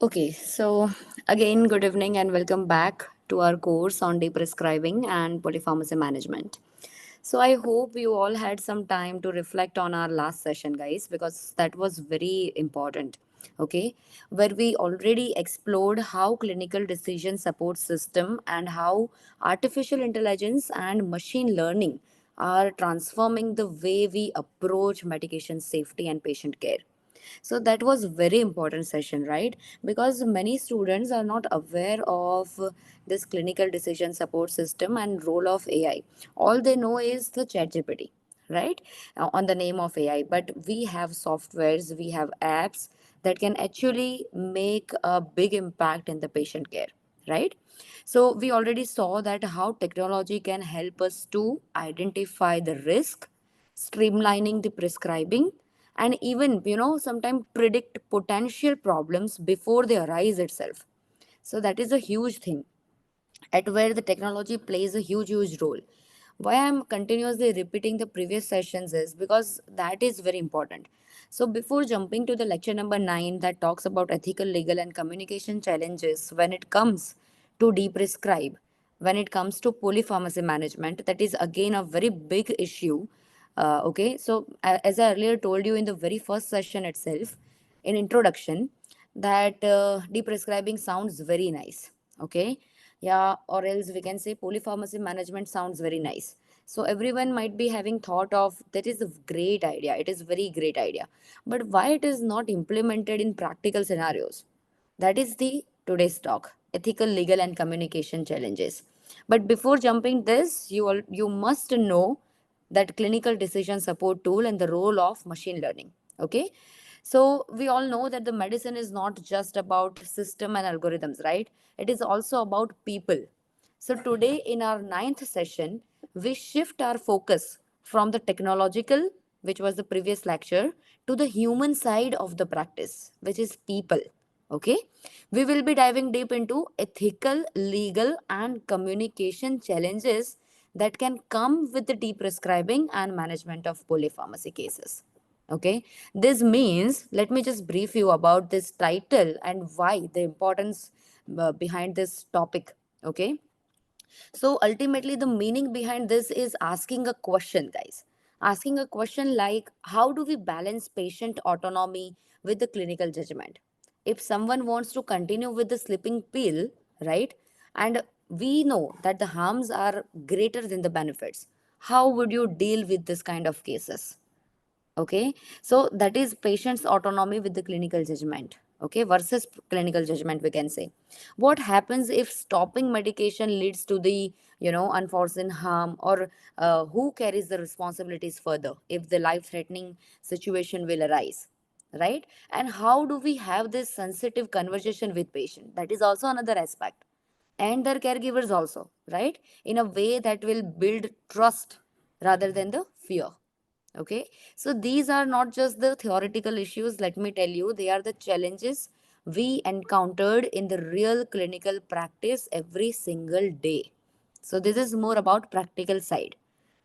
Okay, so again, good evening and welcome back to our course on deprescribing and polypharmacy management. So, I hope you all had some time to reflect on our last session, guys, because that was very important. Okay, where we already explored how clinical decision support system and how artificial intelligence and machine learning are transforming the way we approach medication safety and patient care. So that was very important session, right? Because many students are not aware of this clinical decision support system and role of AI. All they know is the chat gpt, right? On the name of AI, but we have softwares, we have apps that can actually make a big impact in the patient care, right? So we already saw that how technology can help us to identify the risk, streamlining the prescribing, and even sometimes predict potential problems before they arise itself. So that is a huge thing at where the technology plays a huge role. Why I'm continuously repeating the previous sessions is because that is very important. So before jumping to the lecture number 9 that talks about ethical, legal and communication challenges when it comes to deprescribe, when it comes to polypharmacy management, that is again a very big issue. Okay, so as I earlier told you in the very first session itself, in introduction, that deprescribing sounds very nice. Okay, yeah, or else we can say polypharmacy management sounds very nice. So everyone might be having thought of that is a great idea, it is very great idea, but why it is not implemented in practical scenarios? That is the today's talk: ethical, legal and communication challenges. But before jumping this, you must know that clinical decision support tool and the role of machine learning. Okay, so we all know that the medicine is not just about system and algorithms, right? It is also about people. So today in our ninth session, we shift our focus from the technological, which was the previous lecture, to the human side of the practice, which is people. Okay, we will be diving deep into ethical, legal and communication challenges that can come with the deprescribing and management of polypharmacy cases. Okay, this means, let me just brief you about this title and why the importance behind this topic. Okay, so ultimately, the meaning behind this is asking a question, guys. Asking a question like, how do we balance patient autonomy with the clinical judgment? If someone wants to continue with the sleeping pill, right, and we know that the harms are greater than the benefits, how would you deal with this kind of cases? Okay, so that is patient's autonomy with the clinical judgment, okay, versus clinical judgment, we can say. What happens if stopping medication leads to the unforeseen harm, or who carries the responsibilities further if the life threatening situation will arise, right? And how do we have this sensitive conversation with patient? That is also another aspect, and their caregivers also, right, in a way that will build trust rather than the fear. Okay, so these are not just the theoretical issues, let me tell you, they are the challenges we encountered in the real clinical practice every single day. So this is more about practical side.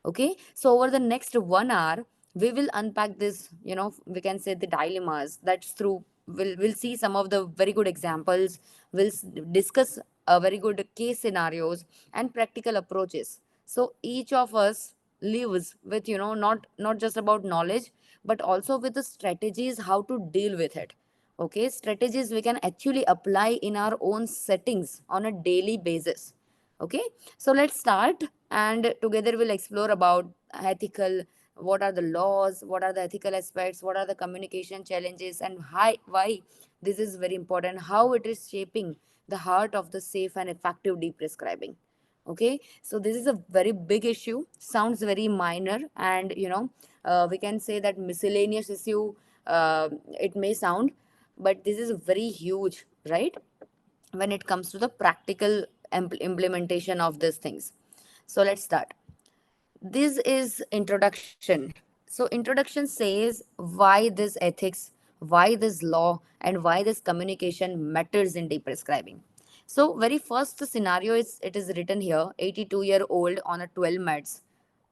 Okay, so over the next 1 hour we will unpack this, we can say the dilemmas. That's through we'll see some of the very good examples. We'll discuss a very good case scenarios and practical approaches. So each of us lives with not just about knowledge, but also with the strategies how to deal with it. Okay, strategies we can actually apply in our own settings on a daily basis. Okay, so let's start, and together we'll explore about ethical, what are the laws, what are the ethical aspects, what are the communication challenges, and why this is very important, how it is shaping the heart of the safe and effective deep prescribing. Okay, so this is a very big issue, sounds very minor, and we can say that miscellaneous issue, it may sound, but this is very huge, right, when it comes to the practical implementation of these things. So let's start. This is introduction. So introduction says why this ethics, why this law, and why this communication matters in deep prescribing. So very first scenario is, it is written here, 82-year-old on a 12 meds.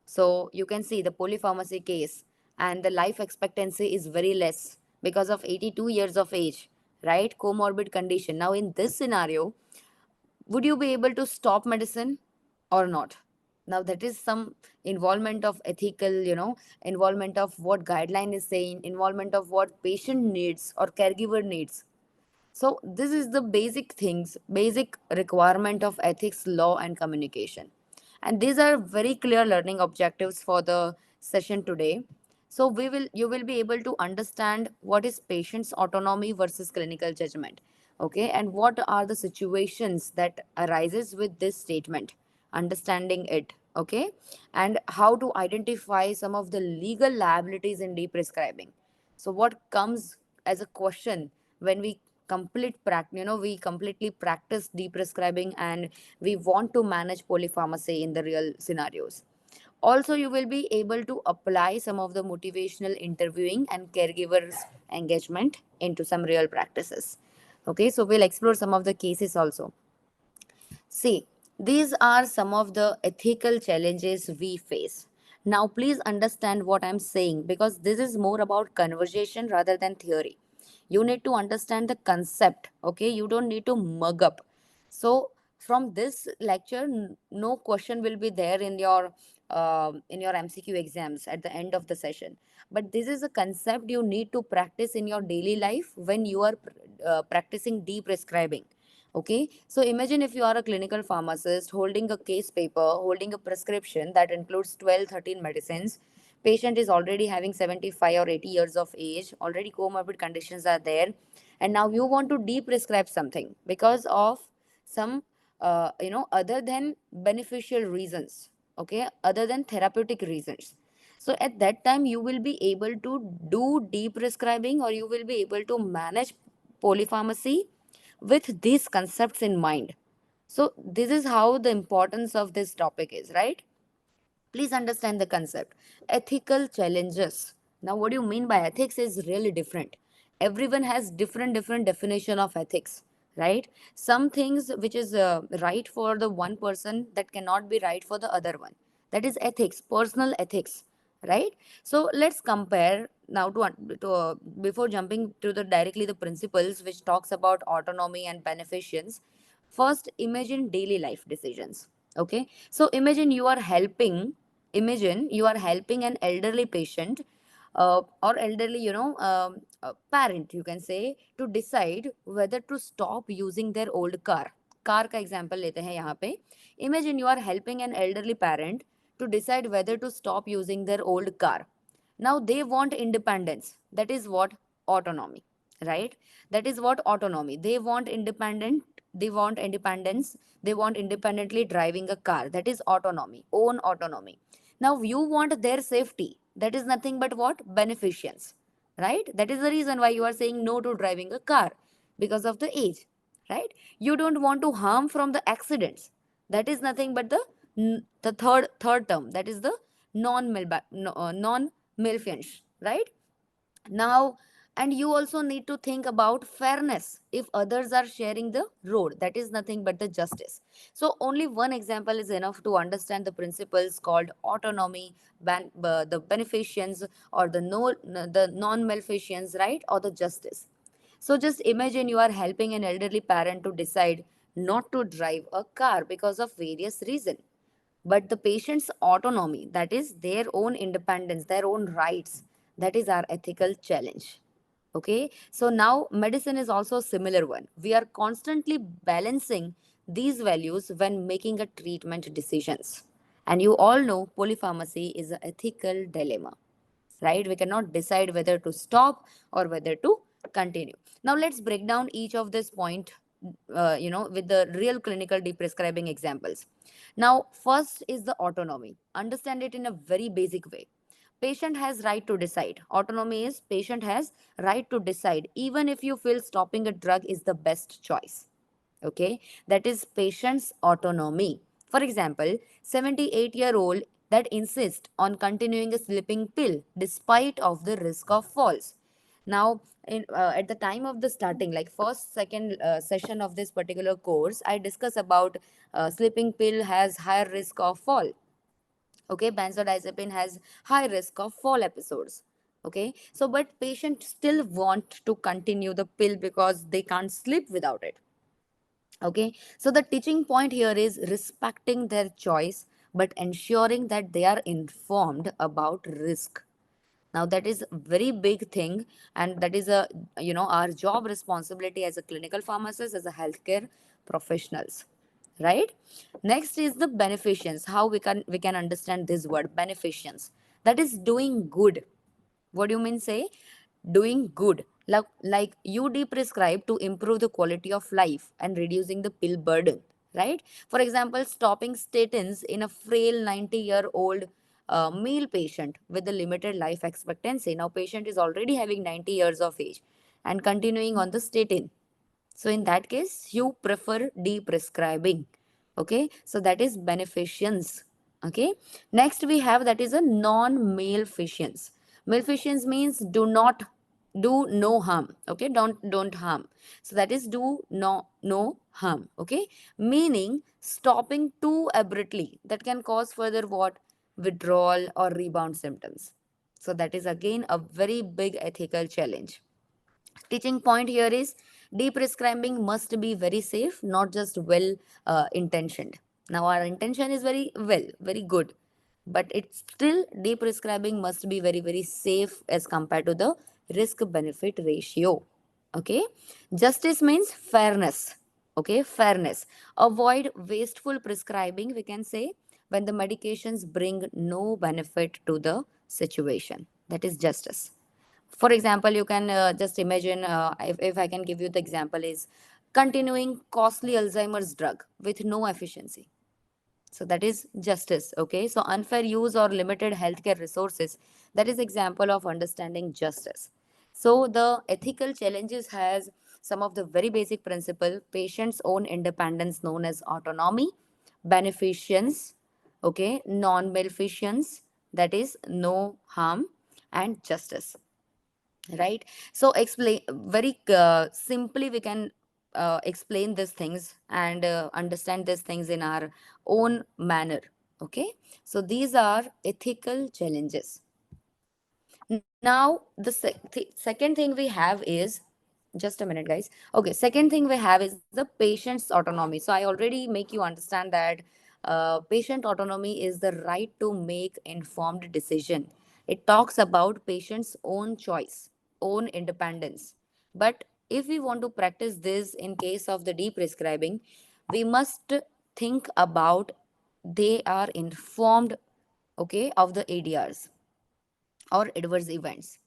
So you can see the polypharmacy case, and the life expectancy is very less because of 82 years of age, right? Comorbid condition. Now, in this scenario, would you be able to stop medicine or not? Now, that is some involvement of ethical, involvement of what guideline is saying, involvement of what patient needs or caregiver needs. So this is the basic things, basic requirement of ethics, law, and communication. And these are very clear learning objectives for the session today. So you will be able to understand what is patient's autonomy versus clinical judgment. Okay, and what are the situations that arises with this statement, understanding it, okay, and how to identify some of the legal liabilities in deprescribing. So what comes as a question when we we completely practice deprescribing and we want to manage polypharmacy in the real scenarios. Also, you will be able to apply some of the motivational interviewing and caregivers engagement into some real practices. Okay, so we'll explore some of the cases also. See, these are some of the ethical challenges we face. Now, please understand what I'm saying because this is more about conversation rather than theory. You need to understand the concept, okay? You don't need to mug up. So, from this lecture, no question will be there in your MCQ exams at the end of the session. But this is a concept you need to practice in your daily life when you are practicing deprescribing. Okay, so imagine if you are a clinical pharmacist holding a case paper, holding a prescription that includes 12, 13 medicines. Patient is already having 75 or 80 years of age, already comorbid conditions are there, and now you want to deprescribe something because of some, other than beneficial reasons, okay, other than therapeutic reasons. So at that time, you will be able to do deprescribing or you will be able to manage polypharmacy with these concepts in mind. So, this is how the importance of this topic is, right? Please understand the concept. Ethical challenges. Now, what do you mean by ethics is really different. Everyone has different definition of ethics, right? Some things which is right for the one person that cannot be right for the other one. That is ethics, personal ethics, right? So let's compare now before jumping to the directly the principles which talks about autonomy and beneficence. First, imagine daily life decisions. Okay, so imagine you are helping an elderly patient or elderly, parent, you can say, to decide whether to stop using their old car. Car का example लेते हैं यहाँ पे. Imagine you are helping an elderly parent to decide whether to stop using their old car. Now they want independence. That is what autonomy, right? That is what autonomy. They want independent. They want independence. They want independently driving a car. That is autonomy, own autonomy. Now you want their safety. That is nothing but what? Beneficence, right? That is the reason why you are saying no to driving a car because of the age, right? You don't want to harm from the accidents. That is nothing but the third term. That is the non malfeasance, right? Now, and you also need to think about fairness. If others are sharing the road, that is nothing but the justice. So only one example is enough to understand the principles called autonomy, the beneficence, or the non malfeasance, right, or the justice. So just imagine you are helping an elderly parent to decide not to drive a car because of various reasons, but the patient's autonomy, that is their own independence, their own rights, that is our ethical challenge. Okay, so now medicine is also a similar one. We are constantly balancing these values when making a treatment decisions, and you all know polypharmacy is an ethical dilemma, right? We cannot decide whether to stop or whether to continue. Now let's break down each of this point, with the real clinical deprescribing examples. Now, first is the autonomy. Understand it in a very basic way. Patient has right to decide. Autonomy is patient has right to decide even if you feel stopping a drug is the best choice. Okay, that is patient's autonomy. For example, 78-year-old that insists on continuing a sleeping pill despite of the risk of falls. Now, at the time of the starting, like first second session of this particular course, I discuss about sleeping pill has higher risk of fall. Okay, benzodiazepine has high risk of fall episodes. Okay, so but patients still want to continue the pill because they can't sleep without it. Okay, so the teaching point here is respecting their choice but ensuring that they are informed about risk. Now that is a very big thing, and that is a, our job responsibility as a clinical pharmacist, as a healthcare professionals, right? Next is the beneficence. How we can understand this word beneficence, that is doing good. What do you mean say doing good? Like you deprescribe to improve the quality of life and reducing the pill burden, right? For example, stopping statins in a frail 90-year-old male patient with a limited life expectancy. Now patient is already having 90 years of age and continuing on the statin, so in that case, you prefer deprescribing. Okay, so that is beneficence. Okay, next we have that is a non-maleficence. Maleficence means do no harm. Okay, don't harm. So that is do no harm. Okay, meaning stopping too abruptly that can cause further what withdrawal or rebound symptoms. So that is again a very big ethical challenge. Teaching point here is deprescribing must be very safe, not just well intentioned. Now, our intention is very well, very good, but it's still deprescribing must be very, very safe as compared to the risk benefit ratio. Okay, justice means fairness. Okay, fairness. Avoid wasteful prescribing, we can say, when the medications bring no benefit to the situation. That is justice. For example, you can just imagine, if I can give you the example is continuing costly Alzheimer's drug with no efficiency. So that is justice. Okay, so unfair use or limited healthcare resources, that is example of understanding justice. So the ethical challenges has some of the very basic principle: patient's own independence known as autonomy, beneficence, okay, non-maleficence, that is no harm, and justice, right? So explain very simply, we can explain these things and understand these things in our own manner. Okay, so these are ethical challenges. Now the second thing we have is, just a minute guys. Okay, second thing we have is the patient's autonomy. So I already make you understand that patient autonomy is the right to make informed decision. It talks about patient's own choice, own independence. But if we want to practice this in case of the deprescribing, we must think about they are informed, okay, of the ADRs or adverse events.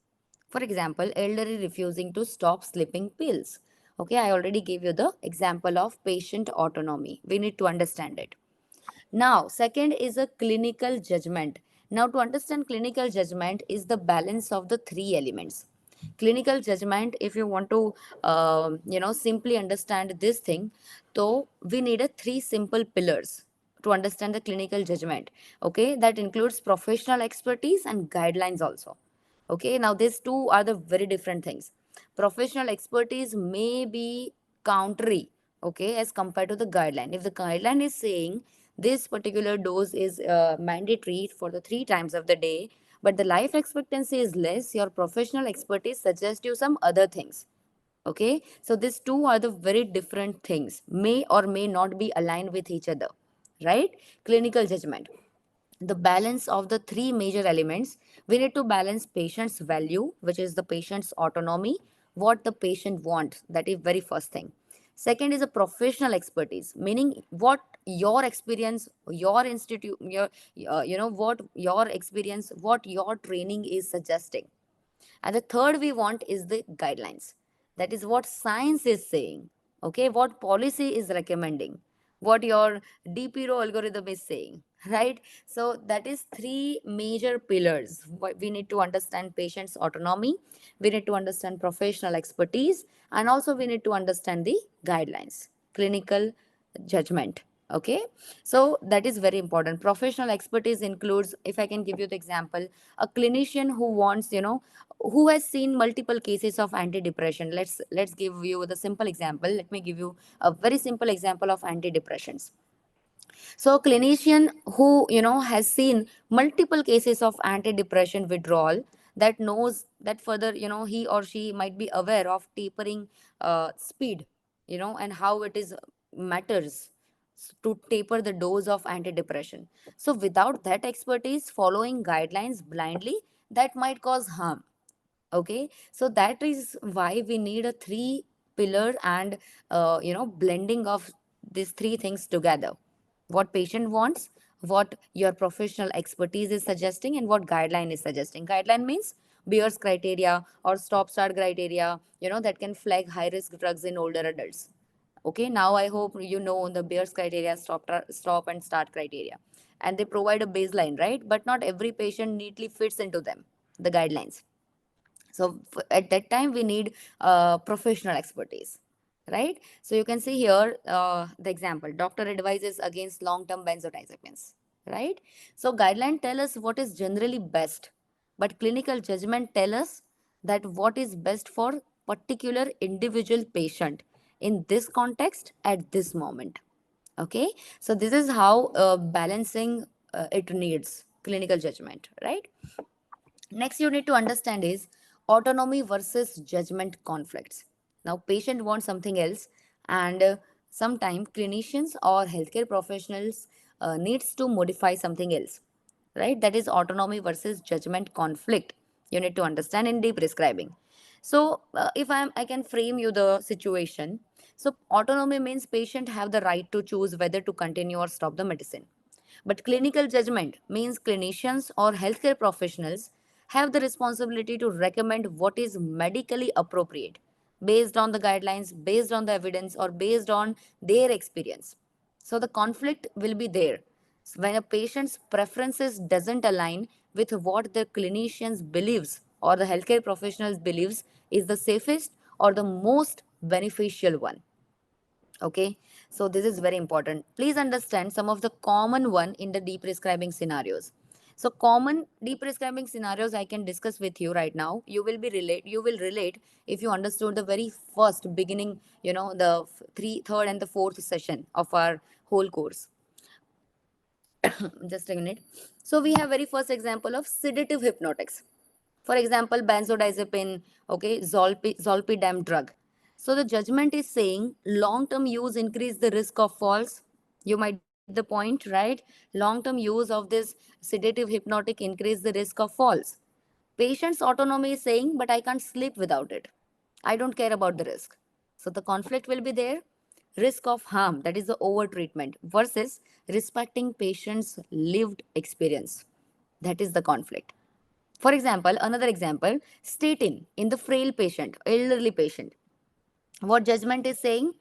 For example, elderly refusing to stop sleeping pills. Okay, I already gave you the example of patient autonomy. We need to understand it. Now, second is a clinical judgment. Now, to understand clinical judgment is the balance of the three elements. Clinical judgment, if you want to, simply understand this thing, so we need a three simple pillars to understand the clinical judgment. Okay, that includes professional expertise and guidelines also. Okay, now these two are the very different things. Professional expertise may be country, okay, as compared to the guideline. If the guideline is saying this particular dose is mandatory for the three times of the day, but the life expectancy is less, your professional expertise suggests you some other things. Okay, so these two are the very different things, may or may not be aligned with each other, right? Clinical judgment, the balance of the three major elements. We need to balance patient's value, which is the patient's autonomy, what the patient wants, that is very first thing. Second is a professional expertise, meaning what your experience, your institute, what your experience, what your training is suggesting. And the third we want is the guidelines. That is what science is saying. Okay, what policy is recommending, what your DPRO algorithm is saying, right? So that is three major pillars. We need to understand patient's autonomy, we need to understand professional expertise, and also we need to understand the guidelines, clinical judgment. Okay, so that is very important. Professional expertise includes, if I can give you the example, a clinician who wants, who has seen multiple cases of antidepressant. Let's give you the simple example. Let me give you a very simple example of antidepressants. So a clinician who has seen multiple cases of antidepressant withdrawal, that knows that further, he or she might be aware of tapering speed, and how it is matters to taper the dose of antidepressant. So without that expertise, following guidelines blindly, that might cause harm. Okay, so that is why we need a three pillar and blending of these three things together: what patient wants, what your professional expertise is suggesting, and what guideline is suggesting. Guideline means Beers criteria or stop start criteria, that can flag high risk drugs in older adults. Okay, now I hope you know the Beers criteria, stop and start criteria, and they provide a baseline, right? But not every patient neatly fits into them, the guidelines. So at that time we need professional expertise, right? So you can see here the example: doctor advises against long term benzodiazepines, right? So guideline tell us what is generally best, but clinical judgment tell us that what is best for particular individual patient in this context at this moment. Okay, so this is how balancing it needs clinical judgment, right? Next, you need to understand is autonomy versus judgment conflicts. Now, patient wants something else, and sometimes clinicians or healthcare professionals needs to modify something else. Right? That is autonomy versus judgment conflict. You need to understand in deep prescribing. So, if I can frame you the situation. So, autonomy means patient have the right to choose whether to continue or stop the medicine. But clinical judgment means clinicians or healthcare professionals have the responsibility to recommend what is medically appropriate based on the guidelines, based on the evidence, or based on their experience. So the conflict will be there when a patient's preferences doesn't align with what the clinicians believes or the healthcare professionals believes is the safest or the most beneficial one. Okay, so this is very important. Please understand some of the common one in the deprescribing scenarios. So common deprescribing scenarios I can discuss with you right now. You will relate if you understood the very first beginning, the third and the fourth session of our whole course. Just a minute. So we have very first example of sedative hypnotics. For example, benzodiazepine, okay, zolpidem drug. So the judgment is saying long-term use increase the risk of falls. You might get the point, right? Long-term use of this sedative hypnotic increase the risk of falls. Patient's autonomy is saying, but I can't sleep without it. I don't care about the risk. So the conflict will be there. Risk of harm, that is the over treatment, versus respecting patient's lived experience. That is the conflict. For example, another example, statin in the frail patient, elderly patient. What judgment is saying?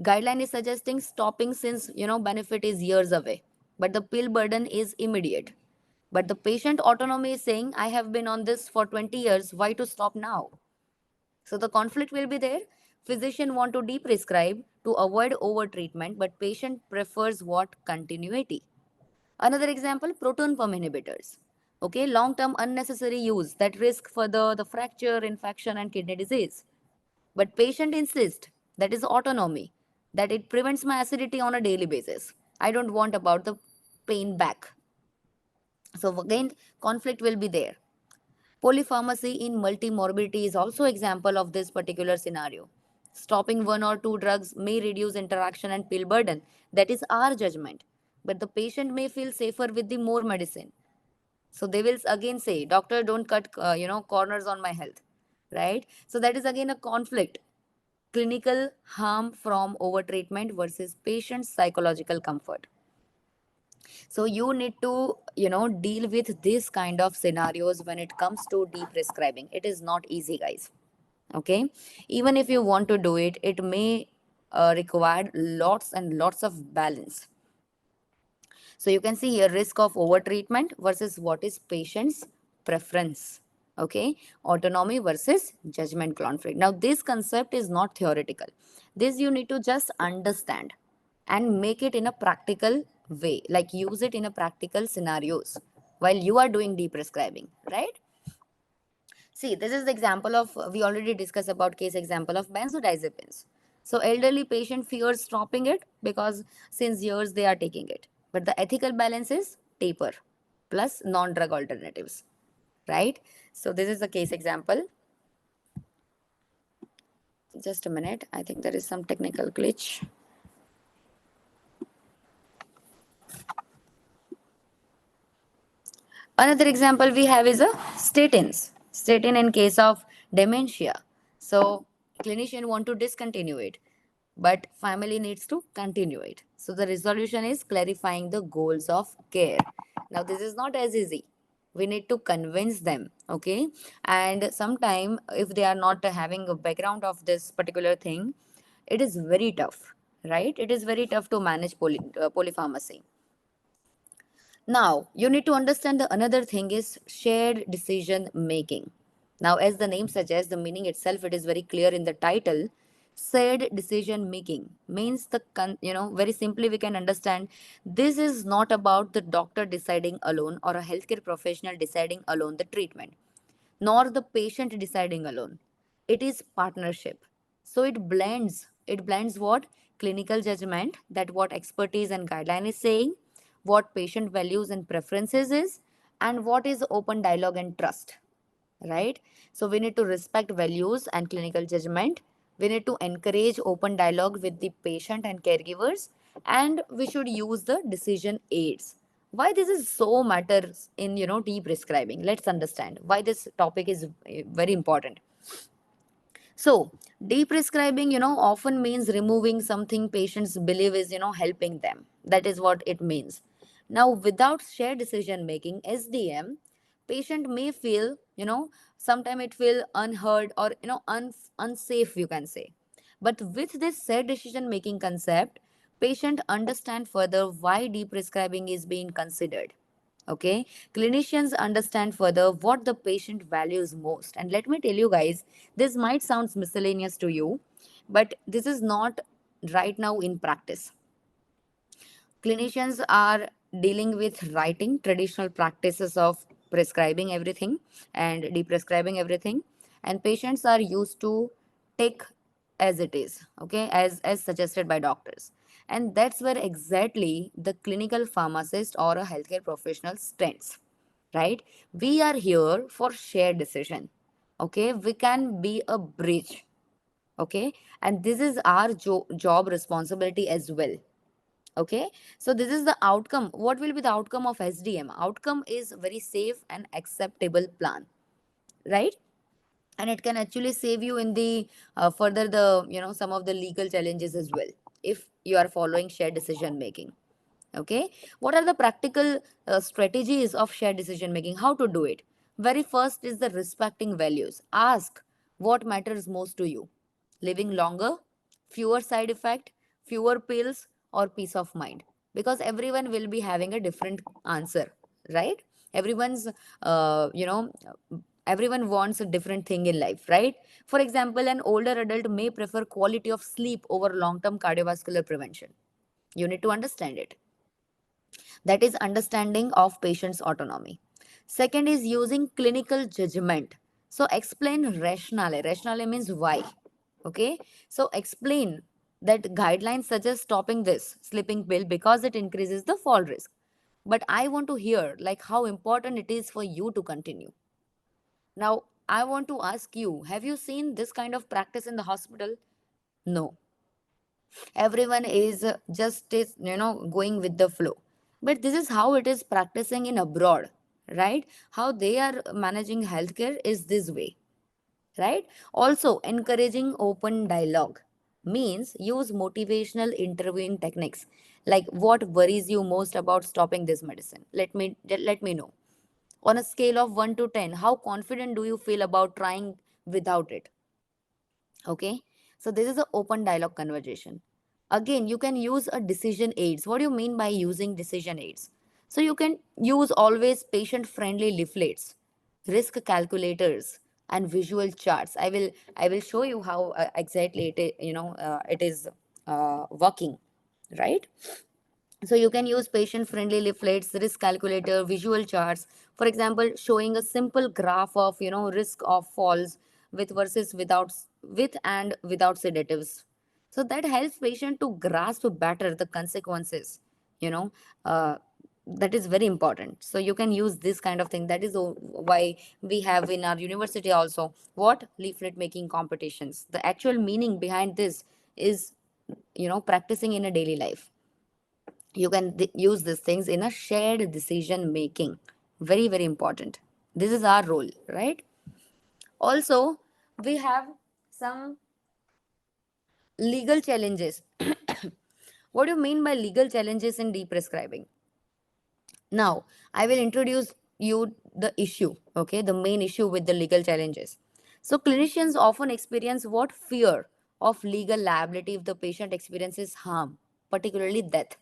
Guideline is suggesting stopping since benefit is years away, but the pill burden is immediate. But the patient autonomy is saying, I have been on this for 20 years, why to stop now? So the conflict will be there. Physician want to deprescribe to avoid over treatment, but patient prefers what? Continuity. Another example, proton pump inhibitors. Okay, long-term unnecessary use that risk further the fracture, infection, and kidney disease. But patient insists, that is autonomy, that it prevents my acidity on a daily basis. I don't want about the pain back. So again, conflict will be there. Polypharmacy in multimorbidity is also example of this particular scenario. Stopping one or two drugs may reduce interaction and pill burden. That is our judgment. But the patient may feel safer with the more medicine. So they will again say, doctor, don't cut corners on my health, right? So that is again a conflict. Clinical harm from overtreatment versus patient's psychological comfort. So you need to deal with this kind of scenarios when it comes to deprescribing. It is not easy, guys. Okay, even if you want to do it, it may require lots and lots of balance. So you can see here risk of overtreatment versus what is patient's preference. Okay, autonomy versus judgment conflict. Now, this concept is not theoretical. This you need to just understand and make it in a practical way, like use it in a practical scenarios while you are doing deprescribing, right? See, this is the example of, we already discussed about case example of benzodiazepines. So elderly patient fears stopping it because since years they are taking it. But the ethical balance is taper plus non-drug alternatives. right? So this is the case example. Just a minute, I think there is some technical glitch. Another example we have is a statins. Statin in case of dementia. So clinician want to discontinue it, but family needs to continue it. So the resolution is clarifying the goals of care. Now this is not as easy. We need to convince them, okay? And sometime if they are not having a background of this particular thing, it is very tough, right? It is very tough to manage polypharmacy. Now, you need to understand the another thing is shared decision making. Now, as the name suggests, the meaning itself it is very clear in the title. Shared decision making means very simply we can understand this is not about the doctor deciding alone or a healthcare professional deciding alone the treatment, nor the patient deciding alone. It is partnership. So it blends what clinical judgment, that what expertise and guideline is saying, what patient values and preferences is, and what is open dialogue and trust, right? So we need to respect values and clinical judgment. We need to encourage open dialogue with the patient and caregivers, and we should use the decision aids. Why this is so matters in de-prescribing? Let's understand why this topic is very important. So, deprescribing, often means removing something patients believe is, helping them. That is what it means. Now, without shared decision making, SDM, patient may feel, sometimes it feel unheard or, unsafe, you can say. But with this shared decision making concept, patient understand further why deprescribing is being considered. Okay, clinicians understand further what the patient values most. And let me tell you guys, this might sound miscellaneous to you, but this is not right now in practice. Clinicians are dealing with writing traditional practices of prescribing everything and deprescribing everything, and patients are used to take as it is, okay, as suggested by doctors. And that's where exactly the clinical pharmacist or a healthcare professional stands, right? We are here for shared decision, okay? We can be a bridge, okay? And this is our job responsibility as well. Okay, so this is the outcome. What will be the outcome of SDM? Outcome is very safe and acceptable plan, right? And it can actually save you in the further the some of the legal challenges as well if you are following shared decision making. Okay, what are the practical strategies of shared decision making? How to do it? Very first is the respecting values. Ask what matters most to you: living longer, fewer side effect, fewer pills, or peace of mind. Because everyone will be having a different answer, right? everyone's you know everyone wants a different thing in life, right? For example, an older adult may prefer quality of sleep over long term cardiovascular prevention. You need to understand it. That is understanding of patient's autonomy. Second is using clinical judgment. So explain rationale. Rationale means why. Okay, so explain that guidelines suggest stopping this sleeping pill because it increases the fall risk, but I want to hear like how important it is for you to continue. Now I want to ask you, have you seen this kind of practice in the hospital? No, everyone is just is going with the flow. But this is how it is practicing in abroad, right? How they are managing healthcare is this way, right? Also encouraging open dialogue means use motivational interviewing techniques, like what worries you most about stopping this medicine? Let me know. On a scale of 1 to 10, how confident do you feel about trying without it? Okay, so this is an open dialogue conversation. Again, you can use a decision aids. What do you mean by using decision aids? So you can use always patient friendly leaflets, risk calculators, and visual charts. I will show you how exactly it is working, right? So you can use patient friendly leaflets, risk calculator, visual charts. For example, showing a simple graph of risk of falls with versus without, with and without sedatives. So that helps patient to grasp better the consequences, you know uh, That is very important. So you can use this kind of thing. That is why we have in our university also what leaflet making competitions. The actual meaning behind this is, practicing in a daily life. You can use these things in a shared decision making. Very, very important. This is our role, right? Also, we have some legal challenges. What do you mean by legal challenges in deprescribing? Now, I will introduce you the issue, okay, the main issue with the legal challenges. So, clinicians often experience what fear of legal liability if the patient experiences harm, particularly death,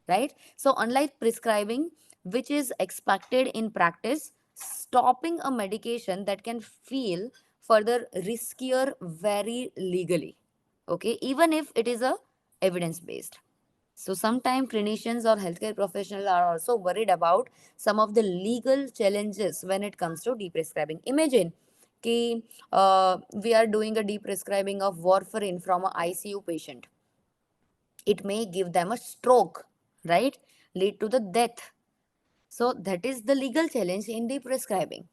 right? So, unlike prescribing, which is expected in practice, stopping a medication that can feel further riskier very legally, okay, even if it is a evidence based. So sometimes clinicians or healthcare professionals are also worried about some of the legal challenges when it comes to deprescribing. Imagine कि we are doing a deprescribing of warfarin from an ICU patient. It may give them a stroke, right? Lead to the death. So that is the legal challenge in the prescribing,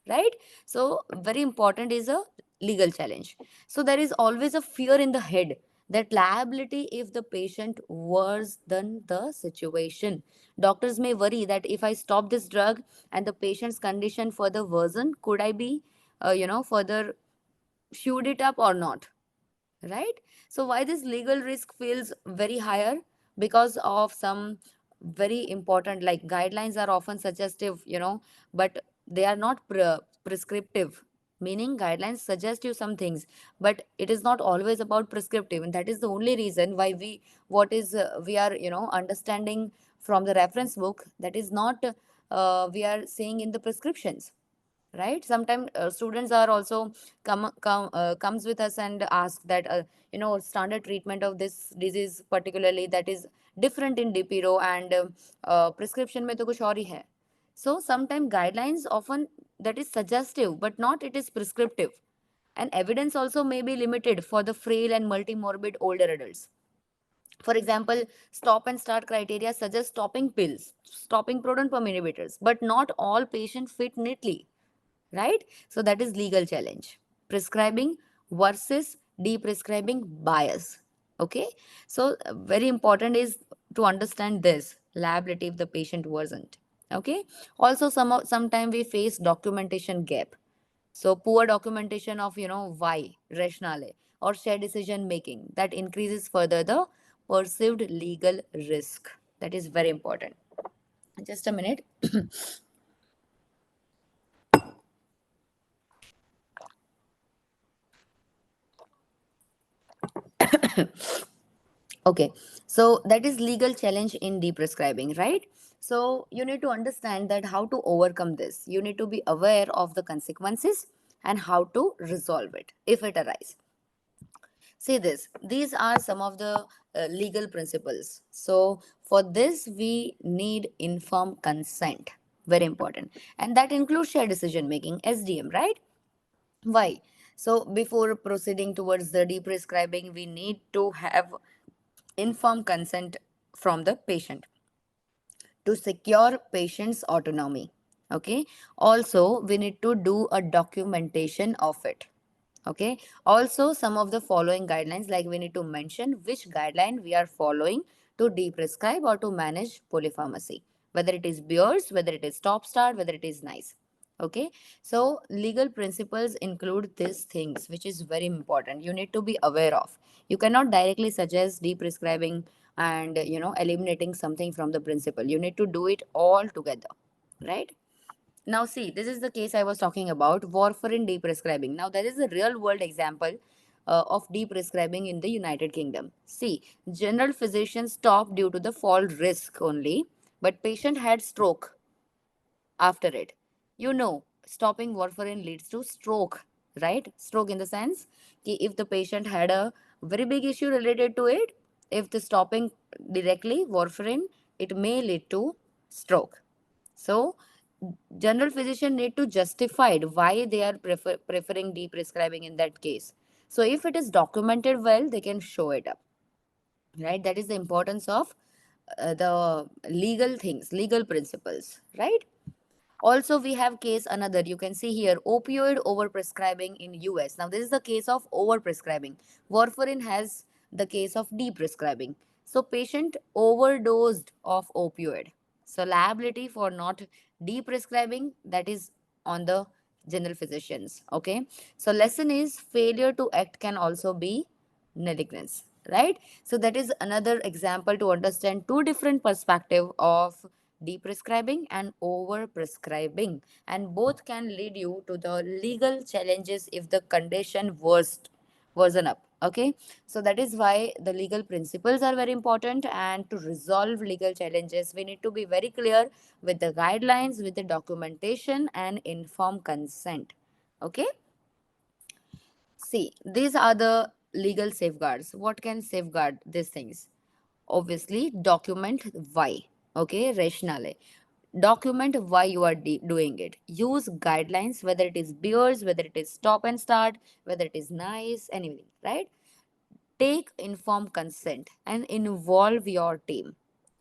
right? So very important is a legal challenge. So there is always a fear in the head that liability if the patient worsen the situation. Doctors may worry that if I stop this drug and the patient's condition further worsen, could I be, further shoot it up or not, right? So why this legal risk feels very higher? Because of some very important, like guidelines are often suggestive, but they are not prescriptive. Meaning guidelines suggest you some things, but it is not always about prescriptive, and that is the only reason why we are understanding from the reference book, that is not we are saying in the prescriptions, right? Sometimes students are also comes with us and ask that standard treatment of this disease particularly, that is different in DPRO and prescription में तो कुछ और ही है. So sometimes guidelines often that is suggestive but not it is prescriptive, and evidence also may be limited for the frail and multimorbid older adults. For example, stop and start criteria suggest stopping pills, stopping proton pump inhibitors, but not all patients fit neatly, right? So that is legal challenge. Prescribing versus deprescribing bias. Okay. So very important is to understand this liability if the patient wasn't. Okay. Also, sometime we face documentation gap. So poor documentation of why rationale or shared decision making that increases further the perceived legal risk. That is very important. Just a minute. Okay, so that is legal challenge in deprescribing, right? So you need to understand that how to overcome this. You need to be aware of the consequences and how to resolve it if it arises. See this. These are some of the legal principles. So for this, we need informed consent. Very important, and that includes shared decision making (SDM), right? Why? So before proceeding towards the deprescribing, we need to have informed consent from the patient to secure patient's autonomy. Okay. Also, we need to do a documentation of it. Okay. Also, some of the following guidelines, like we need to mention which guideline we are following to deprescribe or to manage polypharmacy, whether it is Beers, whether it is Top Start, whether it is NICE. Okay. So legal principles include these things, which is very important. You need to be aware of. You cannot directly suggest deprescribing and eliminating something from the principle. You need to do it all together, right? Now, see, this is the case I was talking about, warfarin deprescribing. Now, there is a real world example of deprescribing in the United Kingdom. See, general physicians stopped due to the fall risk only, but patient had stroke after it. Stopping warfarin leads to stroke, right? Stroke in the sense that if the patient had a very big issue related to it, if the stopping directly warfarin, it may lead to stroke. So, general physician need to justify why they are preferring deprescribing in that case. So, if it is documented well, they can show it up, right? That is the importance of the legal things, legal principles, right? Also, we have case another. You can see here opioid overprescribing in US. Now, this is the case of overprescribing. Warfarin has the case of deprescribing. So, patient overdosed of opioid. So, liability for not deprescribing, that is on the general physicians. Okay. So, lesson is failure to act can also be negligence, right? So that is another example to understand two different perspective of deprescribing and overprescribing, and both can lead you to the legal challenges if the condition worsen up. Okay, so that is why the legal principles are very important, and to resolve legal challenges we need to be very clear with the guidelines, with the documentation and informed consent. Okay, see, these are the legal safeguards. What can safeguard these things? Obviously, document why. Okay, rationale. Document why you are doing it. Use guidelines, whether it is beers, whether it is stop and start, whether it is nice, anything, right? Take informed consent and involve your team.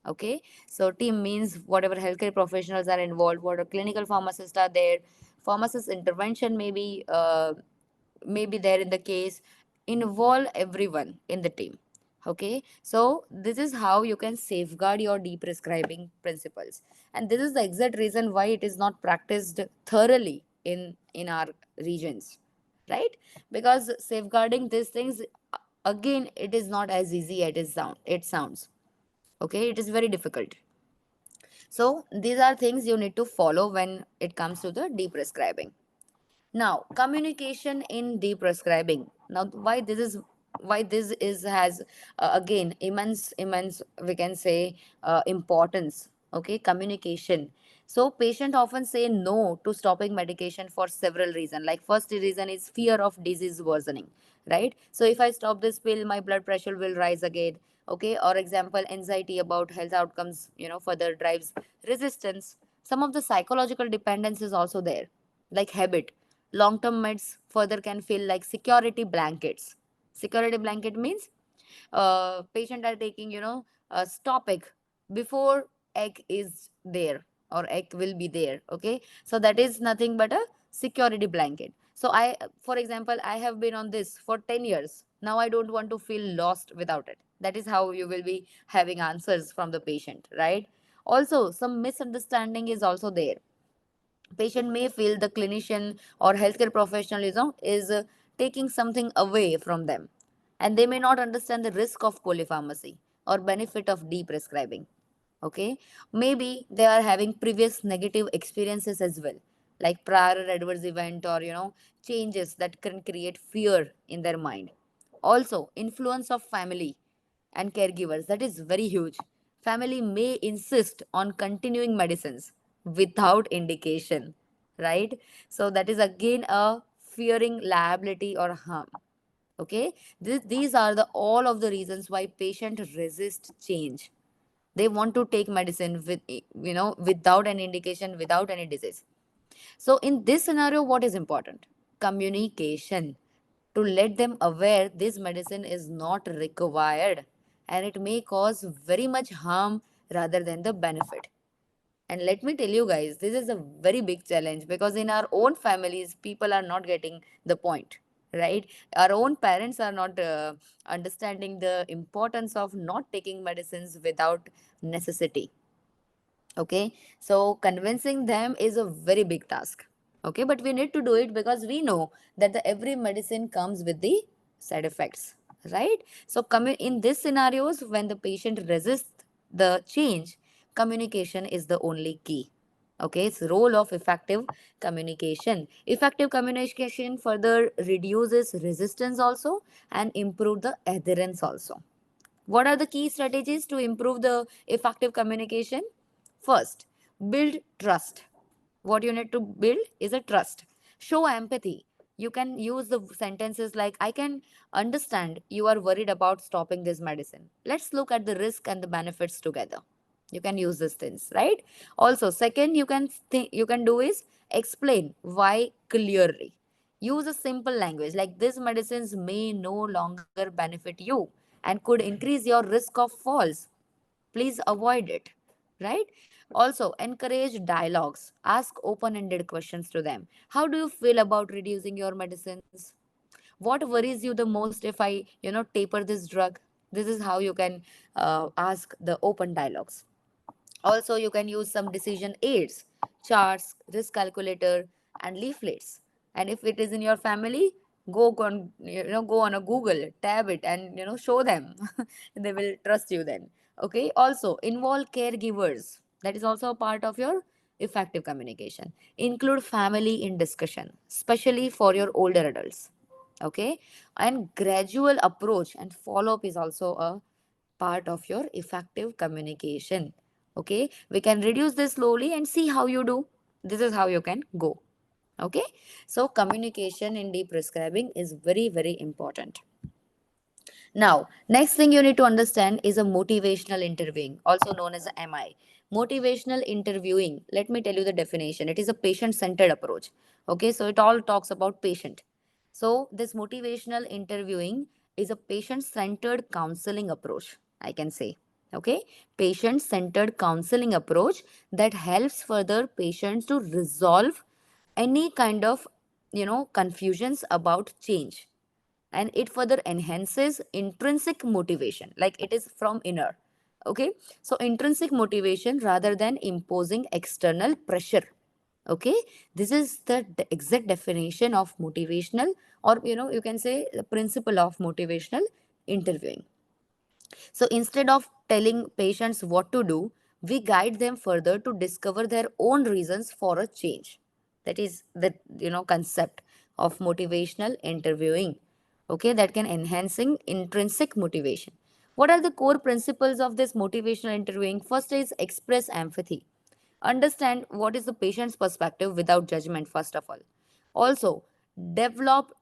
Okay, so team means whatever healthcare professionals are involved, what clinical pharmacists are there, pharmacist intervention maybe there in the case. Involve everyone in the team. Okay, so this is how you can safeguard your deprescribing principles, and this is the exact reason why it is not practiced thoroughly in our regions, right? Because safeguarding these things, again, it is not as easy as it sounds. Okay, it is very difficult. So these are things you need to follow when it comes to the deprescribing. Now, communication in deprescribing. Now, why this is has again immense we can say importance. Okay, communication. So, patient often say no to stopping medication for several reasons. Like first reason is fear of disease worsening, right? So, if I stop this pill, my blood pressure will rise again. Okay, or example, anxiety about health outcomes. Further drives resistance. Some of the psychological dependence is also there, like habit. Long term meds further can feel like security blankets. Security blanket means patient are taking, a stop egg before egg is there or egg will be there. Okay, so that is nothing but a security blanket. So for example, I have been on this for 10 years. Now I don't want to feel lost without it. That is how you will be having answers from the patient, right? Also, some misunderstanding is also there. Patient may feel the clinician or healthcare professionalism is taking something away from them, and they may not understand the risk of polypharmacy or benefit of deprescribing. Okay, maybe they are having previous negative experiences as well, like prior adverse event or changes that can create fear in their mind. Also, influence of family and caregivers, that is very huge. Family may insist on continuing medicines without indication, right? So that is again a fearing liability or harm. Okay, these are the all of the reasons why patient resist change. They want to take medicine without any indication, without any disease. So in this scenario, what is important? Communication, to let them aware this medicine is not required and it may cause very much harm rather than the benefit. And let me tell you guys, this is a very big challenge because in our own families, people are not getting the point, right? Our own parents are not understanding the importance of not taking medicines without necessity. Okay, so convincing them is a very big task. Okay, but we need to do it because we know that the every medicine comes with the side effects, right? So in these scenarios when the patient resists the change, communication is the only key. Okay, it's role of effective communication further reduces resistance also and improve the adherence also. What are the key strategies to improve the effective communication? First, build trust. What you need to build is a trust. Show empathy. You can use the sentences like, I can understand you are worried about stopping this medicine. Let's look at the risk and the benefits together. You can use these things, right? Also, second, you can do is explain why clearly. Use a simple language like these medicines may no longer benefit you and could increase your risk of falls. Please avoid it, right? Also, encourage dialogues. Ask open-ended questions to them. How do you feel about reducing your medicines? What worries you the most if I, taper this drug? This is how you can ask the open dialogues. Also, you can use some decision aids, charts, risk calculator, and leaflets. And if it is in your family, go on a Google, tab it, and show them. They will trust you then. Okay. Also, involve caregivers. That is also a part of your effective communication. Include family in discussion, especially for your older adults. Okay. And gradual approach and follow up is also a part of your effective communication. Okay, we can reduce this slowly and see how you do. This is how you can go. Okay, so communication in deep prescribing is very, very important. Now, next thing you need to understand is a motivational interviewing, also known as a MI. Motivational interviewing, let me tell you the definition. It is a patient centered approach. Okay, so it all talks about patient. So, this motivational interviewing is a patient centered counseling approach, I can say. Okay, patient centered counseling approach that helps further patients to resolve any kind of confusions about change, and it further enhances intrinsic motivation, like it is from inner. Okay, so intrinsic motivation rather than imposing external pressure. Okay, this is the exact definition of motivational, or you can say the principle of motivational interviewing. So instead of telling patients what to do, we guide them further to discover their own reasons for a change. That is the concept of motivational interviewing. Okay, that can enhancing intrinsic motivation. What are the core principles of this motivational interviewing? First is express empathy. Understand what is the patient's perspective without judgment, first of all. Also, develop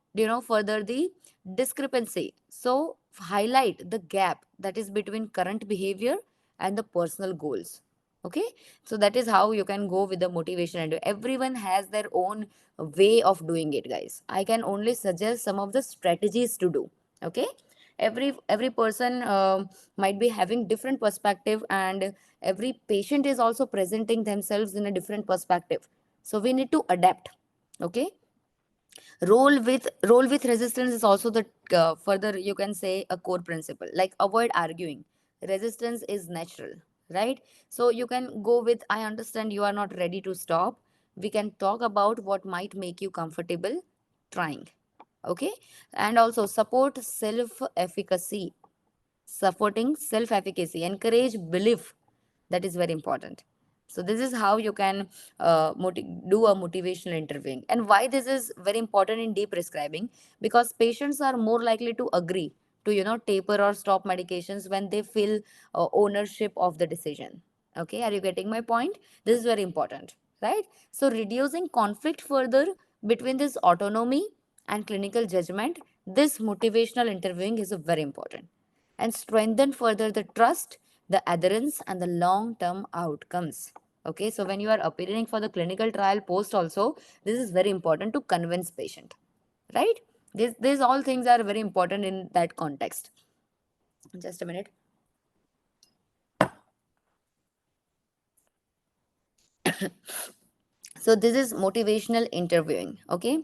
further the discrepancy. So highlight the gap that is between current behavior and the personal goals. Okay, so that is how you can go with the motivation, and everyone has their own way of doing it, guys. I can only suggest some of the strategies to do. Okay, every person might be having different perspective, and every patient is also presenting themselves in a different perspective, so we need to adapt. Okay, roll with resistance is also the further you can say a core principle, like avoid arguing. Resistance is natural, right? So you can go with, I understand you are not ready to stop. We can talk about what might make you comfortable trying. Okay, and also support self efficacy. Supporting self efficacy, encourage belief. That is very important. So this is how you can do a motivational interviewing. And why this is very important in deep prescribing? Because patients are more likely to agree to taper or stop medications when they feel ownership of the decision. Okay, are you getting my point? This is very important, right? So reducing conflict further between this autonomy and clinical judgment, this motivational interviewing is very important, and strengthen further the trust, the adherence, and the long term outcomes. Okay, so when you are appearing for the clinical trial post, also, this is very important to convince patient, right? These all things are very important in that context. Just a minute. So, this is motivational interviewing. Okay,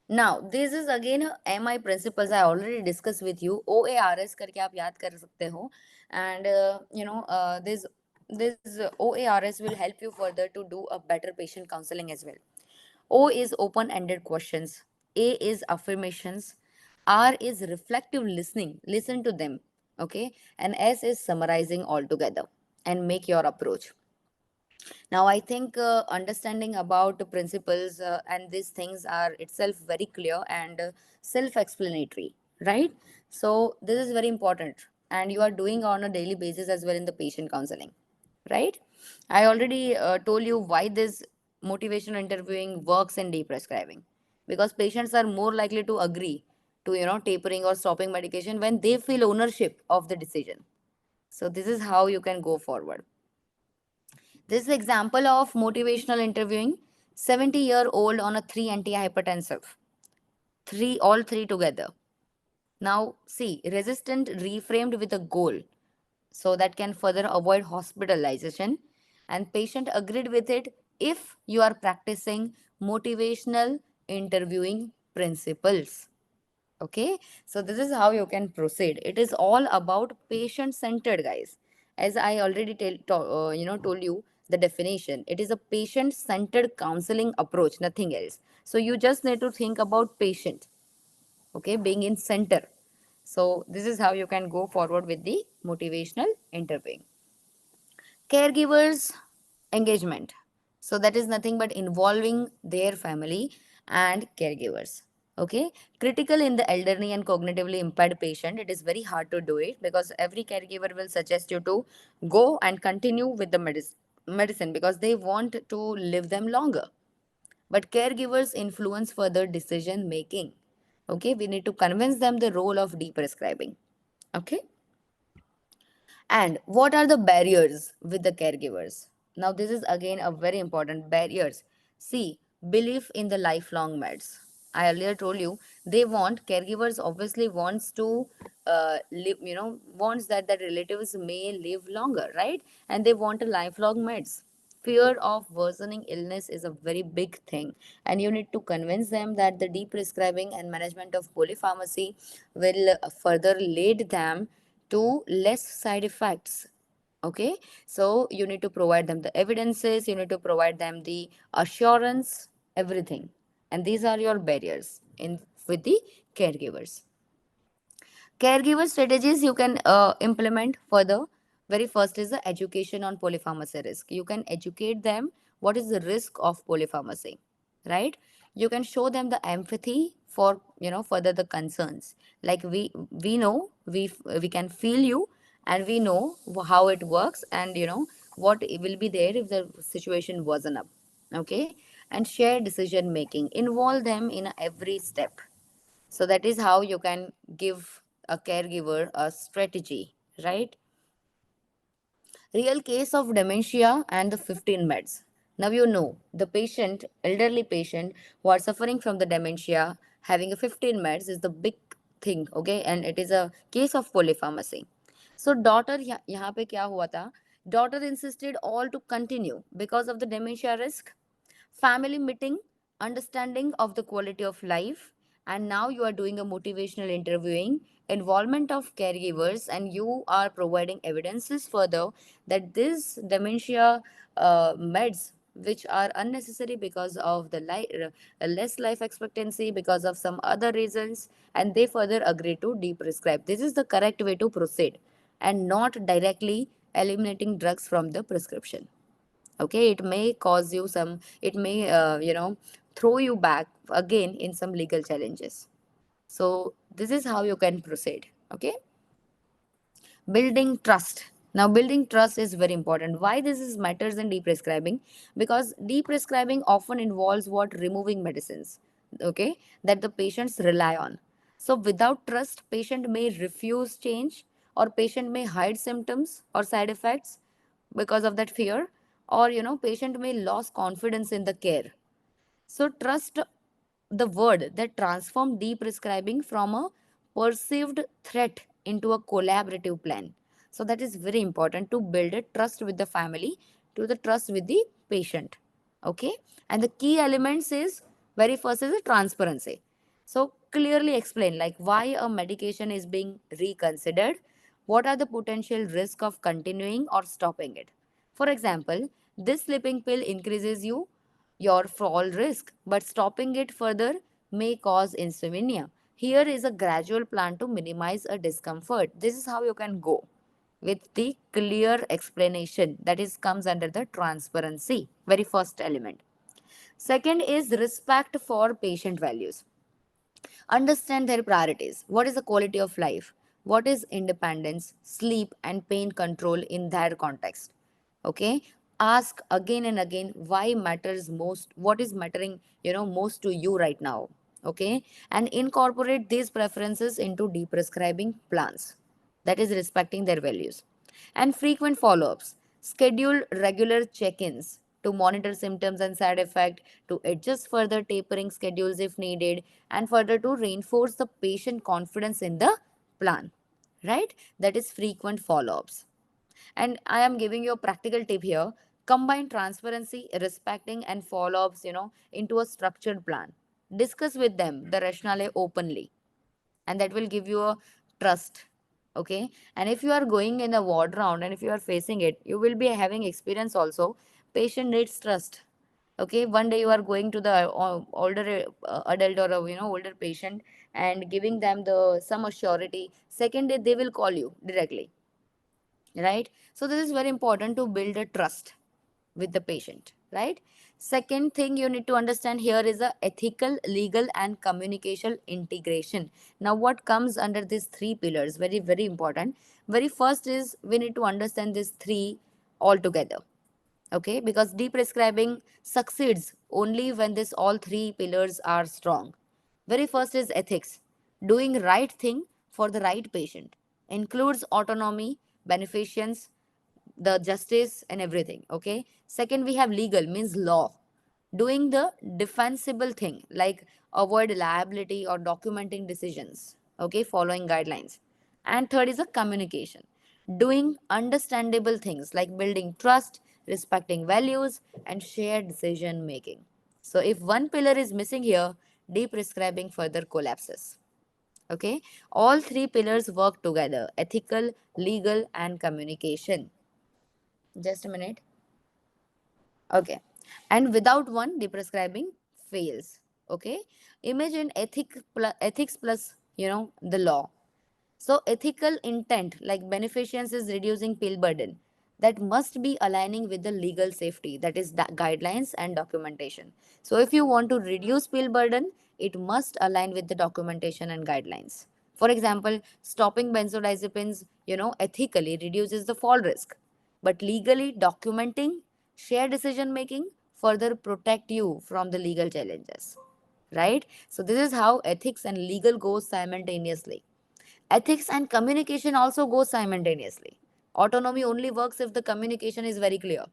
now this is again MI principles I already discussed with you. OARS करके आप याद कर सकते हो, and this OARS will help you further to do a better patient counseling as well. O is open ended questions, A is affirmations, R is reflective listening, listen to them. Okay, and S is summarizing all together and make your approach. Now, I think understanding about the principles and these things are itself very clear and self-explanatory, right? So this is very important, and you are doing on a daily basis as well in the patient counseling, right? I already told you why this motivational interviewing works in deprescribing, because patients are more likely to agree to tapering or stopping medication when they feel ownership of the decision. So this is how you can go forward. This is example of motivational interviewing. 70-year-old on a three antihypertensive. All three together. Now, see, resistant reframed with a goal. so that can further avoid hospitalization, and patient agreed with it if you are practicing motivational interviewing principles. Okay, so this is how you can proceed. It is all about patient centered, guys. As I already told you the definition, it is a patient centered counseling approach, nothing else. So you just need to think about patient, okay, being in center. So this is how you can go forward with the motivational interviewing. Caregivers engagement, so that is nothing but involving their family and caregivers. Okay, critical in the elderly and cognitively impaired patient, it is very hard to do it because every caregiver will suggest you to go and continue with the medicine because they want to live them longer, but caregivers influence further decision making. Okay, we need to convince them the role of deprescribing. Okay, and what are the barriers with the caregivers? Now, this is again a very important barriers. See, belief in the lifelong meds. I earlier told you they want caregivers obviously wants to live, wants that the relatives may live longer, right? And they want a lifelong meds. Fear of worsening illness is a very big thing, and you need to convince them that the deprescribing and management of polypharmacy will further lead them to less side effects. Okay, so you need to provide them the evidences, you need to provide them the assurance, everything, and these are your barriers in with the caregivers. Caregiver strategies you can implement further. Very first is the education on polypharmacy risk. You can educate them what is the risk of polypharmacy, right? You can show them the empathy for further the concerns. Like we know we can feel you, and we know how it works, and what will be there if the situation wasn't up. Okay, and share decision making. Involve them in every step, so that is how you can give a caregiver a strategy, right? Real case of dementia and the 15 meds. Now you know the patient, elderly patient who are suffering from the dementia, having a 15 meds is the big thing, okay? And it is a case of polypharmacy. So daughter यहाँ पे क्या हुआ था? Daughter insisted all to continue because of the dementia risk, family meeting, understanding of the quality of life, and now you are doing a motivational interviewing, involvement of caregivers, and you are providing evidences further that this dementia meds which are unnecessary because of the less life expectancy because of some other reasons, and they further agree to deprescribe. This is the correct way to proceed, and not directly eliminating drugs from the prescription. Okay, it may cause you some, it may throw you back again in some legal challenges. So this is how you can proceed. Okay, building trust. Now building trust is very important. Why this is matters in deprescribing? Because deprescribing often involves what, removing medicines, okay, that the patients rely on. So without trust, patient may refuse change, or patient may hide symptoms or side effects because of that fear, or patient may lose confidence in the care. So trust, the word that transform deprescribing from a perceived threat into a collaborative plan. So that is very important to build a trust with the family, to the trust with the patient. Okay, and the key elements is, very first is the transparency. So clearly explain like why a medication is being reconsidered, what are the potential risk of continuing or stopping it. For example, this sleeping pill increases your fall risk, but stopping it further may cause insomnia. Here is a gradual plan to minimize a discomfort. This is how you can go with the clear explanation that is comes under the transparency, very first element. Second is respect for patient values. Understand their priorities. What is the quality of life? What is independence, sleep, and pain control in their context? Okay. Ask again and again why matters most, what is mattering, most to you right now. Okay. And incorporate these preferences into deprescribing plans. That is respecting their values. And frequent follow ups. Schedule regular check ins to monitor symptoms and side effect, to adjust further tapering schedules if needed, and further to reinforce the patient confidence in the plan. Right? That is frequent follow ups. And I am giving you a practical tip here. Combine transparency, respecting, and follow ups, into a structured plan. Discuss with them the rationale openly, and that will give you a trust. Okay. And if you are going in a ward round and if you are facing it, you will be having experience also. Patient needs trust. Okay. One day you are going to the older adult or a older patient and giving them the some assurity. Second day they will call you directly, right? So this is very important to build a trust with the patient, right? Second thing you need to understand here is a ethical, legal, and communication integration. Now what comes under these three pillars, very very important. Very first is we need to understand these three all together. Okay, because deprescribing succeeds only when this all three pillars are strong. Very first is ethics. Doing right thing for the right patient includes autonomy, beneficence, the justice, and everything. Okay. Second, we have legal, means law. Doing the defensible thing like avoid liability or documenting decisions. Okay, following guidelines. And third is a communication. Doing understandable things like building trust, respecting values, and shared decision making. So if one pillar is missing here, deprescribing further collapses. Okay, all three pillars work together: ethical, legal, and communication. Just a minute. Okay. And without one, the prescribing fails. Okay. Imagine ethics plus, the law. So ethical intent like beneficence is reducing pill burden. That must be aligning with the legal safety, that is the guidelines and documentation. So if you want to reduce pill burden, it must align with the documentation and guidelines. For example, stopping benzodiazepines, ethically reduces the fall risk, but legally documenting share decision making further protect you from the legal challenges, right? So this is how ethics and legal goes simultaneously. Ethics and communication also go simultaneously. Autonomy only works if the communication is very clear,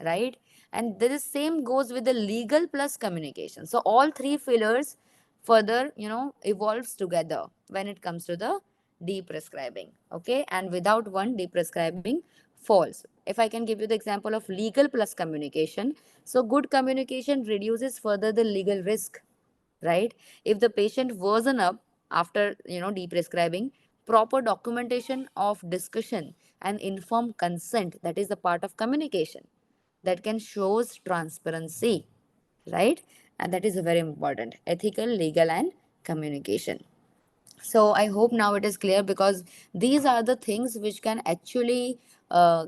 right? And this same goes with the legal plus communication. So all three pillars further, evolves together when it comes to the deprescribing. Okay, and without one, deprescribing falls. If I can give you the example of legal plus communication, so good communication reduces further the legal risk, right? If the patient worsen up after deprescribing, proper documentation of discussion and informed consent, that is the part of communication that can shows transparency, right? And that is very important: ethical, legal, and communication. So I hope now it is clear, because these are the things which can actually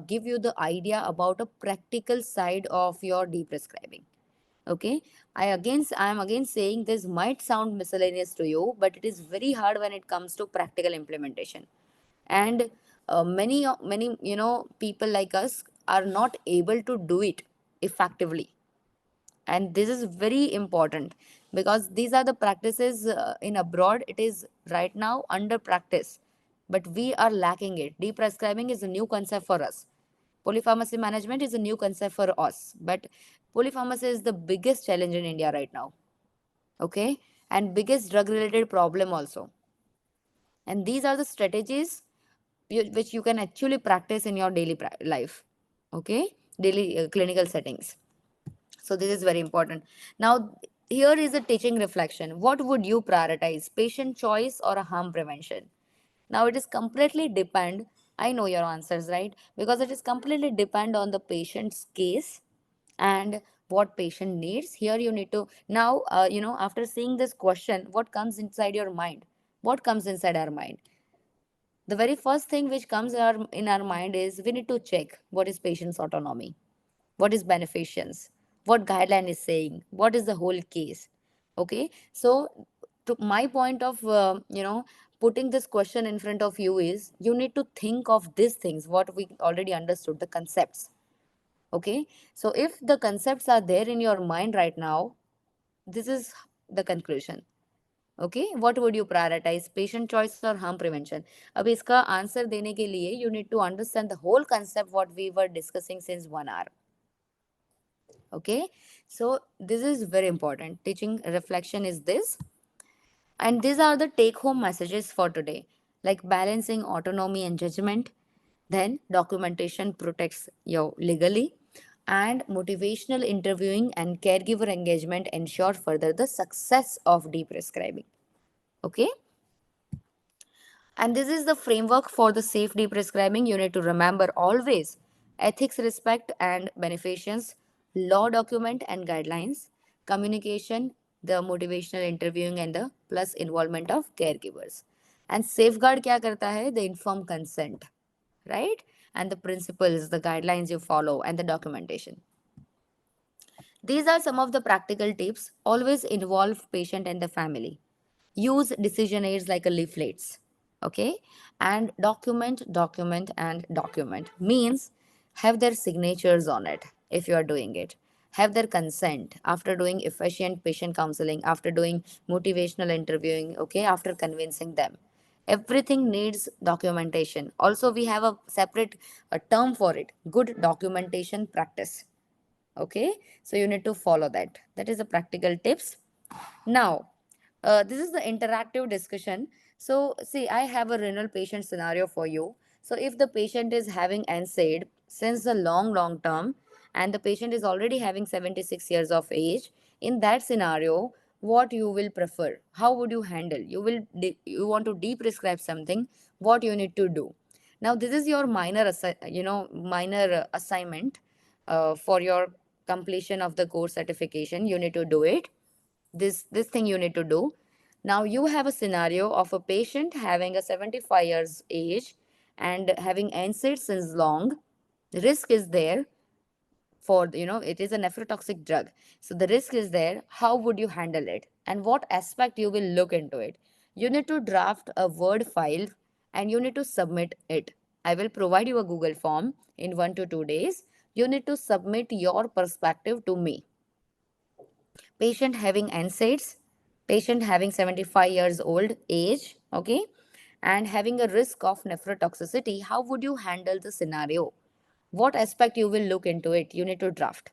give you the idea about a practical side of your deprescribing. Okay, I am again saying this might sound miscellaneous to you, but it is very hard when it comes to practical implementation. And many people like us are not able to do it effectively. And this is very important, because these are the practices in abroad. It is right now under practice, but we are lacking it. Deprescribing is a new concept for us. Polypharmacy management is a new concept for us, but polypharmacy is the biggest challenge in India right now. Okay, and biggest drug related problem also. And these are the strategies which you can actually practice in your daily life. Okay, daily clinical settings. So this is very important. Now here is a teaching reflection. What would you prioritize, patient choice or a harm prevention? Now it is completely depend. I know your answers, right? Because it is completely depend on the patient's case and what patient needs. Here you need to now, after seeing this question, what comes inside your mind? What comes inside our mind? The very first thing which comes in our mind is we need to check what is patient's autonomy, what is beneficence, what guideline is saying, what is the whole case. Okay, so to my point of putting this question in front of you is you need to think of these things what we already understood, the concepts. Okay, so if the concepts are there in your mind right now, this is the conclusion. Okay, what would you prioritize, patient choice or harm prevention? अब इसका answer देने के लिए you need to understand the whole concept what we were discussing since 1 hour. Okay, so this is very important. Teaching reflection is this, and these are the take home messages for today, like balancing autonomy and judgment, Then documentation protects you legally, and motivational interviewing and caregiver engagement ensure further the success of deprescribing. Okay, and this is the framework for the safe deprescribing. You need to remember always: ethics, respect, and beneficence, law document and guidelines, communication, the motivational interviewing, and the plus involvement of caregivers. And safeguard kya karta hai? The informed consent, right? And the principles, the guidelines you follow, and the documentation. These are some of the practical tips. Always involve patient and the family. Use decision aids like a leaflets. Okay? And document means have their signatures on it if you are doing it. Have their consent after doing efficient patient counseling, after doing motivational interviewing, okay, after convincing them. Everything needs documentation. Also, we have a separate term for it: good documentation practice. Okay, so you need to follow that. That is the practical tips. Now, this is the interactive discussion. So see, I have a renal patient scenario for you. So if the patient is having NSAID since the long term, and the patient is already having 76 years of age, in that scenario, what you will prefer? How would you handle? You want to deprescribe something, what you need to do? Now this is your minor assignment for your completion of the course certification. You need to do it. This thing you need to do. Now you have a scenario of a patient having a 75 years age and having NSAID since long. The risk is there for, it is a nephrotoxic drug, so the risk is there. How would you handle it, and what aspect you will look into it? You need to draft a Word file and you need to submit it. I will provide you a Google form in 1 to 2 days. You need to submit your perspective to me. Patient having NSAIDs, patient having 75 years old age, okay, and having a risk of nephrotoxicity. How would you handle the scenario? What aspect you will look into it? You need to draft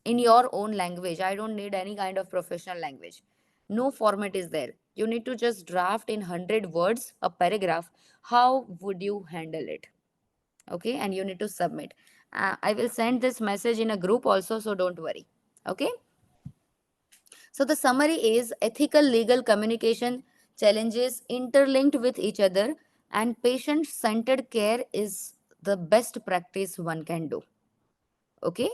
in your own language. I don't need any kind of professional language. No format is there. You need to just draft in 100 words a paragraph. How would you handle it? Okay, and you need to submit. I will send this message in a group also, so don't worry. Okay. So the summary is: ethical legal communication challenges interlinked with each other, and patient centered care is the best practice one can do. Okay?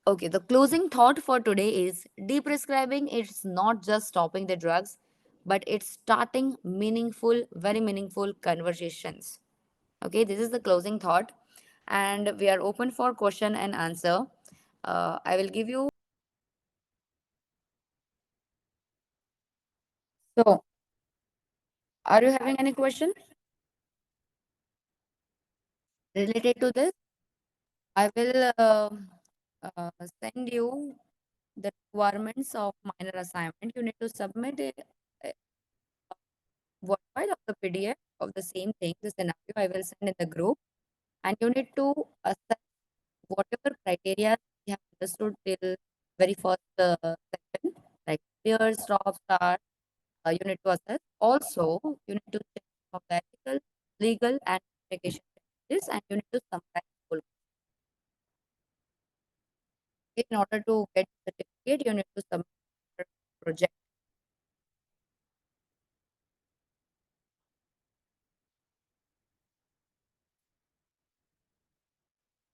Okay, the closing thought for today is: deprescribing is not just stopping the drugs, but it's starting meaningful, very meaningful conversations. Okay, this is the closing thought, and we are open for question and answer. I will give you. So, are you having any question related to this? I will send you the requirements of minor assignment. You need to submit a Word file of the PDF of the same thing, the scenario I will send in the group, and you need to assess whatever criteria you have understood till very first section, like clear, stop, start. You need to assess. Also, you need to check some of the ethical, legal, and communication challenges, and you need to summarize the whole. In order to get the certificate, you need to submit your project.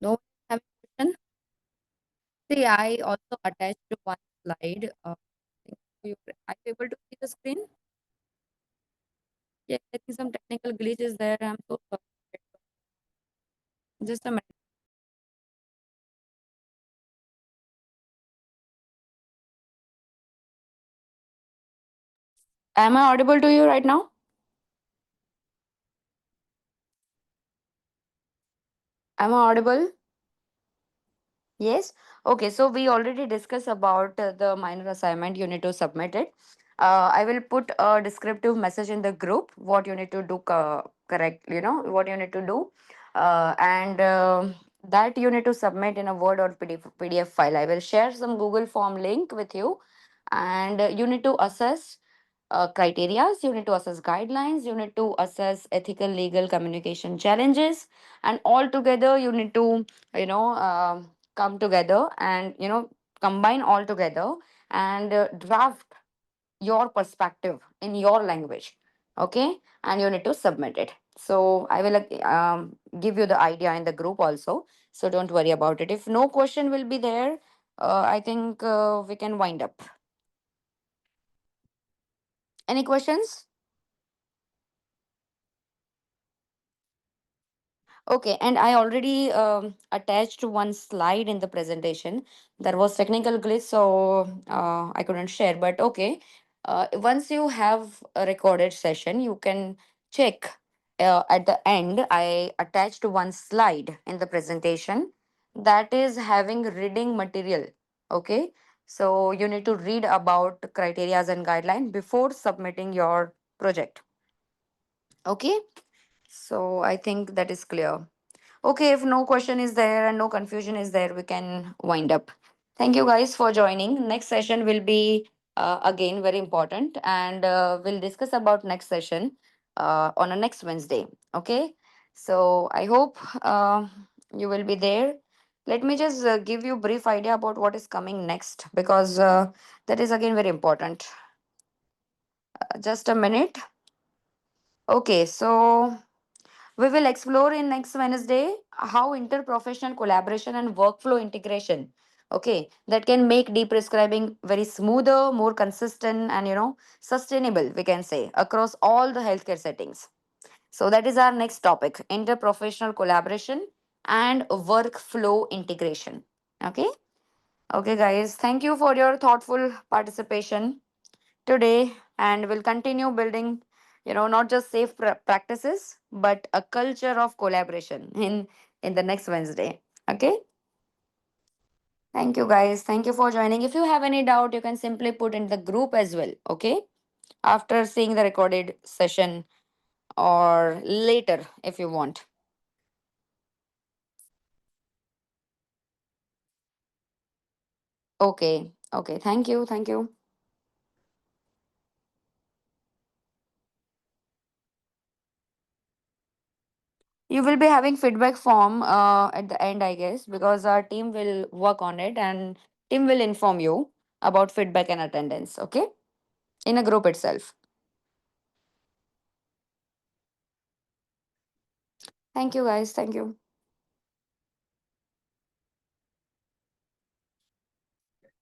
No one have a question? See, I also attached one slide. Are you able to see the screen? Yeah, I think some technical glitch is there. I'm so sorry. Just a minute. Am I audible to you right now? Am I audible? Yes. Okay. So we already discussed about the minor assignment. You need to submit it. I will put a descriptive message in the group. What you need to do correct. What you need to do, and that you need to submit in a Word or PDF file. I will share some Google form link with you, and you need to assess criteria, you need to assess guidelines, you need to assess ethical legal communication challenges, and all together you need to, come together and, combine all together and draft your perspective in your language. Okay, and you need to submit it. So I will give you the idea in the group also, so don't worry about it. If no question will be there, I think we can wind up. Any questions? Okay, and I already attached one slide in the presentation. There was technical glitch, so I couldn't share. But okay, once you have a recorded session, you can check at the end. I attached one slide in the presentation that is having reading material. Okay, so you need to read about criterias and guidelines before submitting your project. Okay, so I think that is clear. Okay, if no question is there and no confusion is there, we can wind up. Thank you guys for joining. Next session will be again very important, and we'll discuss about next session on a next Wednesday. Okay, so I hope you will be there. Let me just give you brief idea about what is coming next, because that is again very important. Just a minute. Okay, so we will explore in next Wednesday how interprofessional collaboration and workflow integration, okay, that can make deep prescribing very smoother, more consistent, and sustainable, we can say, across all the healthcare settings. So that is our next topic: interprofessional collaboration and workflow integration. Okay, okay, guys. Thank you for your thoughtful participation today, and we'll continue building, not just safe practices but a culture of collaboration in the next Wednesday. Okay, thank you guys, thank you for joining. If you have any doubt, you can simply put in the group as well. Okay, after seeing the recorded session or later if you want. Okay, okay, thank you, thank you. You will be having feedback form at the end, I guess, because our team will work on it and team will inform you about feedback and attendance. Okay, in a group itself. Thank you, guys. Thank you.